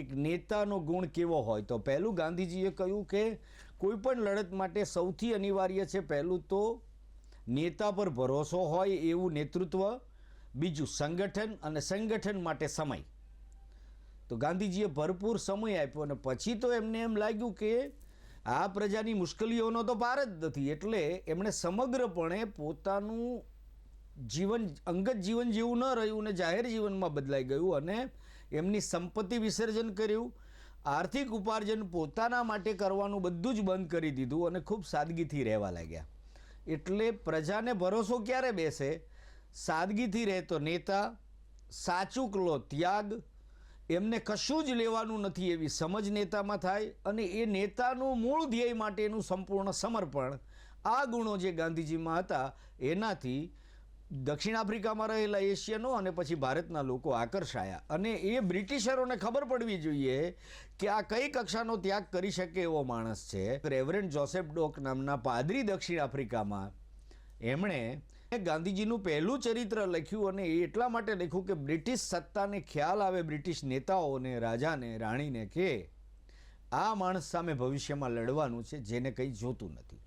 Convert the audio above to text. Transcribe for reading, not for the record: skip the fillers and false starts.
એક નેતાનો ગુણ કેવો હોય તો પહેલું ગાંધીજીએ કહ્યું કે કોઈ પણ લડત માટે સૌથી અનિવાર્ય છે પહેલું તો નેતા પર ભરોસો હોય એવું નેતૃત્વ, બીજું સંગઠન અને સંગઠન માટે સમય. તો ગાંધીજીએ ભરપૂર સમય આપ્યો અને પછી તો એમને એમ લાગ્યું કે આ પ્રજાની મુશ્કેલીઓનો તો પાર જ નથી, એટલે એમણે સમગ્રપણે પોતાનું જીવન અંગત જીવન જેવું ન રહ્યું ને જાહેર જીવનમાં બદલાઈ ગયું અને એમની સંપત્તિ વિસર્જન કર્યું, આર્થિક ઉપાર્જન પોતાના માટે કરવાનું બધું જ બંધ કરી દીધું અને ખૂબ સાદગીથી રહેવા લાગ્યા. એટલે પ્રજાને ભરોસો ક્યારે બેસે? સાદગીથી રહેતો નેતા, સાચું લો ત્યાગ, એમને કશું જ લેવાનું નથી એવી સમજ નેતામાં થાય અને એ નેતાનું મૂળ ધ્યેય માટેનું સંપૂર્ણ સમર્પણ. આ ગુણો જે ગાંધીજીમાં હતા એનાથી દક્ષિણ આફ્રિકામાં રહેલા એશિયનો અને પછી ભારતના લોકો આકર્ષાયા અને એ બ્રિટિશરોને ખબર પડવી જોઈએ કે આ કઈ કક્ષાનો ત્યાગ કરી શકે એવો માણસ છે. રેવરેન્ડ જોસેફ ડોક નામના પાદરી દક્ષિણ આફ્રિકામાં એમણે ગાંધીજીનું પહેલું ચરિત્ર લખ્યું અને એ એટલા માટે લખ્યું કે બ્રિટિશ સત્તાને ખ્યાલ આવે, બ્રિટિશ નેતાઓને, રાજાને, રાણીને કે આ માણસ સામે ભવિષ્યમાં લડવાનું છે જેને કંઈ જોતું નથી.